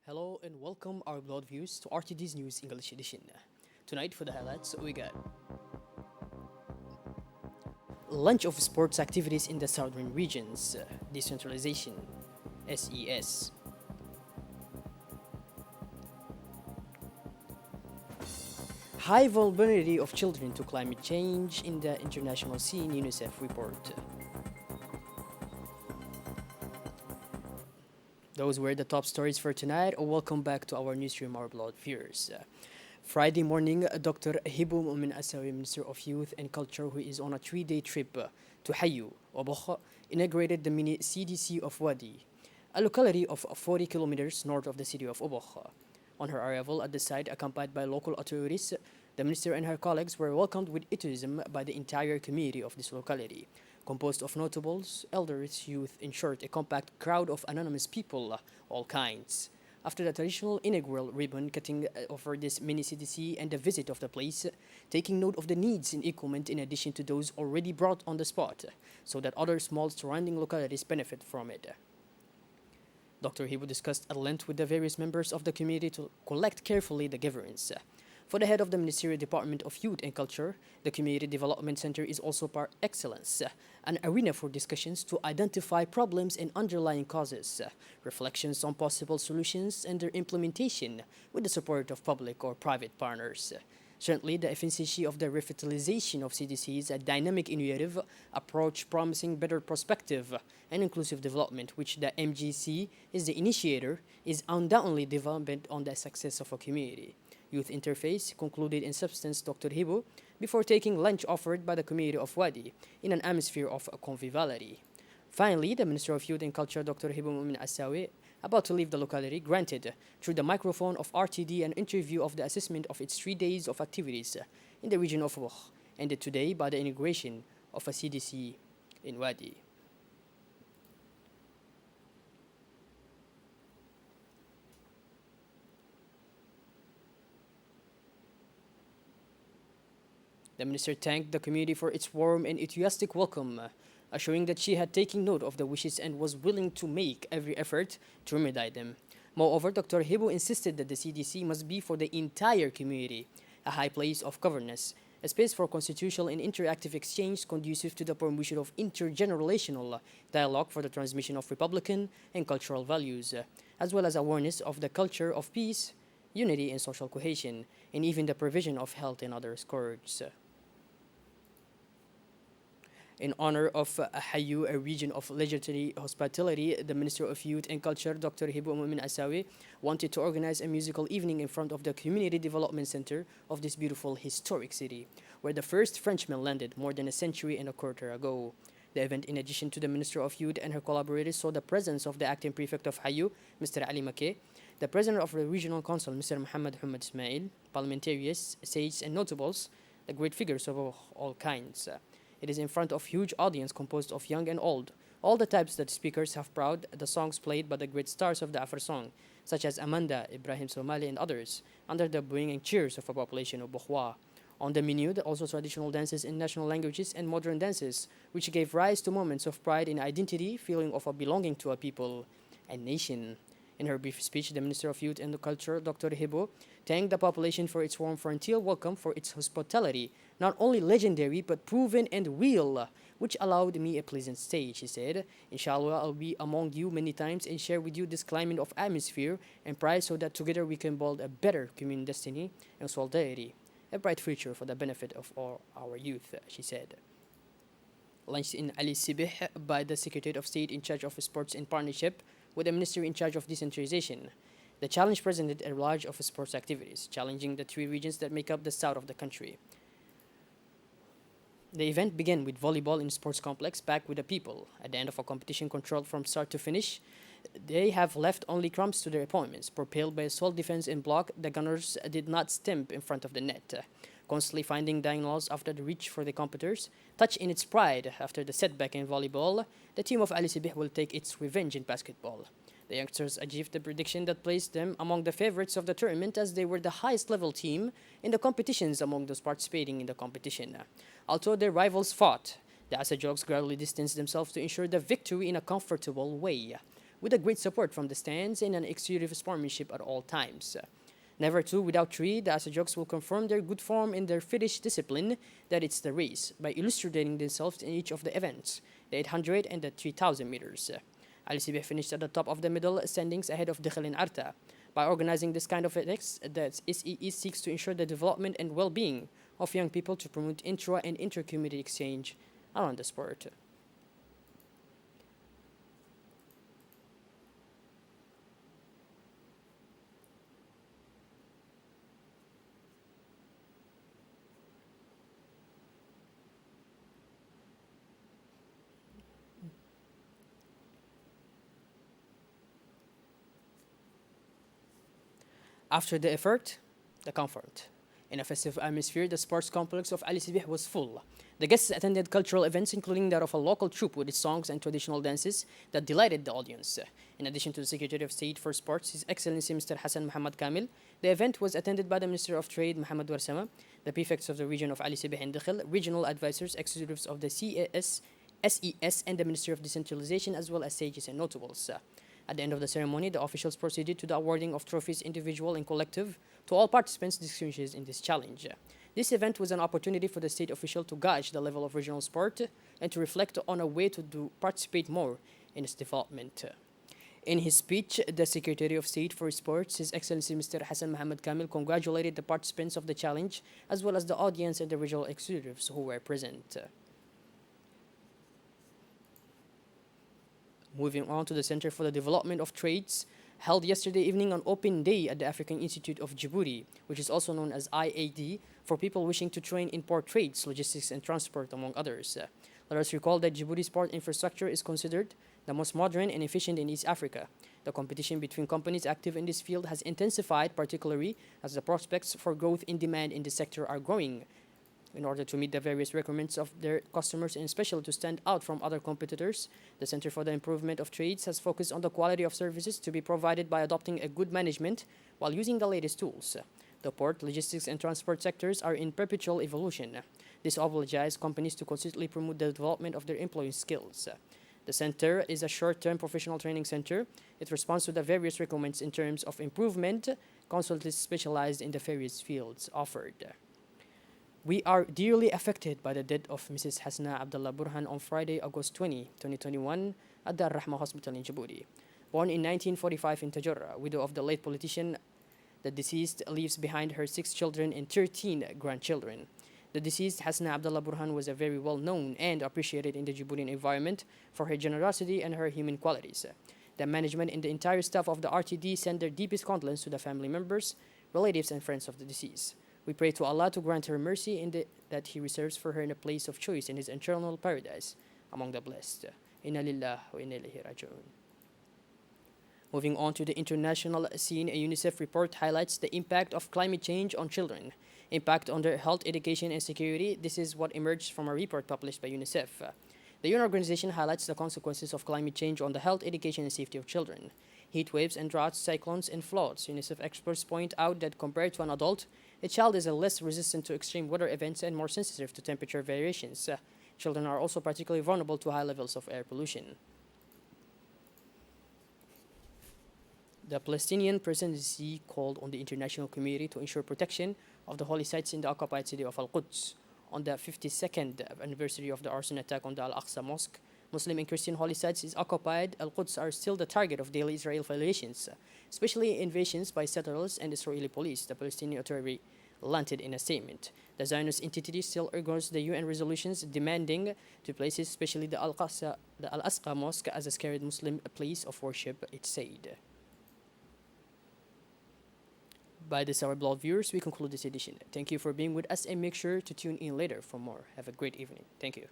Hello and welcome our blood viewers to RTD's News English Edition. Tonight for the highlights we got launch of sports activities in the southern regions, decentralization, SES. High vulnerability of children to climate change in the international scene, UNICEF report. Those were the top stories for tonight. Welcome back to our newsroom, our blood viewers. Friday morning, Dr. Begum Asawi, Minister of Youth and Culture, who is on a 3-day trip to Hayu, Obokh, inaugurated the mini CDC of Wadi, a locality of 40 kilometers north of the city of Obokh. On her arrival at the site, accompanied by local authorities, the minister and her colleagues were welcomed with enthusiasm by the entire community of this locality, composed of notables, elders, youth, in short, a compact crowd of anonymous people, all kinds. After the traditional inaugural ribbon cutting over this mini CDC and the visit of the place, taking note of the needs in equipment in addition to those already brought on the spot, so that other small surrounding localities benefit from it. Dr. Hibu discussed at length with the various members of the community to collect carefully the governance. For the head of the Ministerial Department of Youth and Culture, the Community Development Center is also par excellence, an arena for discussions to identify problems and underlying causes, reflections on possible solutions and their implementation with the support of public or private partners. Certainly, the efficiency of the revitalization of CDCs, a dynamic innovative approach promising better perspective and inclusive development, which the MGC is the initiator, is undoubtedly development on the success of a community. Youth interface concluded in substance Dr. Hibu before taking lunch offered by the community of Wadi in an atmosphere of conviviality. Finally, the Minister of Youth and Culture, Dr. Hibu Asawi, about to leave the locality, granted through the microphone of RTD an interview of the assessment of its 3 days of activities in the region of Wukh, ended today by the inauguration of a CDC in Wadi. The minister thanked the community for its warm and enthusiastic welcome, assuring that she had taken note of the wishes and was willing to make every effort to remedy them. Moreover, Dr. Hibu insisted that the CDC must be for the entire community, a high place of governance, a space for constitutional and interactive exchange conducive to the promotion of intergenerational dialogue for the transmission of Republican and cultural values, as well as awareness of the culture of peace, unity, and social cohesion, and even the provision of health and other scourges. In honor of Hayu, a region of legendary hospitality, the Minister of Youth and Culture, Dr. Hibu Asawi, wanted to organize a musical evening in front of the Community Development Center of this beautiful historic city, where the first Frenchman landed more than a century and a quarter ago. The event, in addition to the Minister of Youth and her collaborators, saw the presence of the acting prefect of Hayu, Mr. Ali Makeh, the president of the regional council, Mr. Muhammad Hamad Ismail, parliamentarians, sages, and notables, the great figures of all kinds. It is in front of huge audience composed of young and old, all the types that speakers have proud the songs played by the great stars of the Afro song, such as Amanda, Ibrahim Somali, and others, under the bringing cheers of a population of Bukhwa. On the menu, there are also traditional dances in national languages and modern dances, which gave rise to moments of pride in identity, feeling of a belonging to a people and nation. In her brief speech, the Minister of Youth and Culture, Dr. Hibo, thanked the population for its warm frontier welcome, for its hospitality, not only legendary but proven and real, which allowed me a pleasant stay. She said, "Inshallah, I'll be among you many times and share with you this climate of atmosphere and pride so that together we can build a better communal destiny and solidarity, a bright future for the benefit of all our youth," she said. Launched in Ali Sibih by the Secretary of State in charge of sports in partnership with the Ministry in charge of decentralization. The challenge presented a large of sports activities, challenging the 3 regions that make up the south of the country. The event began with volleyball in sports complex packed with the people. At the end of a competition controlled from start to finish, they have left only crumbs to their opponents. Propelled by a solid defense in block, the Gunners did not stamp in front of the net, constantly finding diagonals after the reach for the competitors. Touched in its pride after the setback in volleyball, the team of Ali Sibih will take its revenge in basketball. The youngsters achieved the prediction that placed them among the favorites of the tournament, as they were the highest level team in the competitions among those participating in the competition. Although their rivals fought, the Asajogs gradually distanced themselves to ensure the victory in a comfortable way. with a great support from the stands and an exterior sportsmanship at all times. Never two without three, the Asajokes will confirm their good form in their Finnish discipline, that it's the race, by illustrating themselves in each of the events, the 800 and the 3000 meters. Al Sibih finished at the top of the middle standings ahead of Dekhel and Arta. By organizing this kind of events, the SEE seeks to ensure the development and well-being of young people to promote intra and inter-community exchange around the sport. After the effort, the comfort. In a festive atmosphere, the sports complex of Ali Sibih was full. The guests attended cultural events, including that of a local troupe with its songs and traditional dances that delighted the audience. In addition to the Secretary of State for Sports, His Excellency Mr. Hassan Muhammad Kamil, the event was attended by the Minister of Trade, Muhammad Warsama, the prefects of the region of Ali Sibih and Dekhel, regional advisors, executives of the CAS, SES, and the Ministry of Decentralization, as well as sages and notables. At the end of the ceremony, the officials proceeded to the awarding of trophies individual and collective to all participants distinguished in this challenge. This event was an opportunity for the state official to gauge the level of regional sport and to reflect on a way to participate more in its development. In his speech, the Secretary of State for Sports, His Excellency Mr. Hassan Muhammad Kamil, congratulated the participants of the challenge, as well as the audience and the regional executives who were present. Moving on to the Center for the Development of Trades, held yesterday evening on Open Day at the African Institute of Djibouti, which is also known as IAD, for people wishing to train in port trades, logistics, and transport, among others. Let us recall that Djibouti's port infrastructure is considered the most modern and efficient in East Africa. The competition between companies active in this field has intensified, particularly as the prospects for growth in demand in the sector are growing. In order to meet the various requirements of their customers and especially to stand out from other competitors, the Center for the Improvement of Trades has focused on the quality of services to be provided by adopting a good management while using the latest tools. The port, logistics, and transport sectors are in perpetual evolution. This obliges companies to consistently promote the development of their employee skills. The center is a short-term professional training center. It responds to the various requirements in terms of improvement, constantly specialized in the various fields offered. We are dearly affected by the death of Mrs. Hasna Abdullah Burhan on Friday, August 20, 2021, at the Al-Rahma Hospital in Djibouti. Born in 1945 in Tajorra, widow of the late politician, the deceased leaves behind her 6 children and 13 grandchildren. The deceased Hasna Abdullah Burhan was a very well-known and appreciated in the Djiboutian environment for her generosity and her human qualities. The management and the entire staff of the RTD send their deepest condolences to the family members, relatives, and friends of the deceased. We pray to Allah to grant her mercy in that He reserves for her in a place of choice in His eternal paradise among the blessed. Inna lillah wa inna ilayhi raji'un. Moving on to the international scene, a UNICEF report highlights the impact of climate change on children, impact on their health, education, and security. This is what emerged from a report published by UNICEF. The UN organization highlights the consequences of climate change on the health, education, and safety of children. Heat waves and droughts, cyclones, and floods. UNICEF experts point out that compared to an adult, a child is less resistant to extreme weather events and more sensitive to temperature variations. Children are also particularly vulnerable to high levels of air pollution. The Palestinian presidency called on the international community to ensure protection of the holy sites in the occupied city of Al-Quds. On the 52nd anniversary of the arson attack on the Al-Aqsa Mosque, Muslim and Christian holy sites is occupied. Al-Quds are still the target of daily Israeli violations, especially invasions by settlers and Israeli police, the Palestinian Authority lamented in a statement. The Zionist entity still ignores the UN resolutions demanding to places, especially the Al-Aqsa Mosque, as a sacred Muslim place of worship, it said. By this, our beloved viewers, we conclude this edition. Thank you for being with us and make sure to tune in later for more. Have a great evening. Thank you.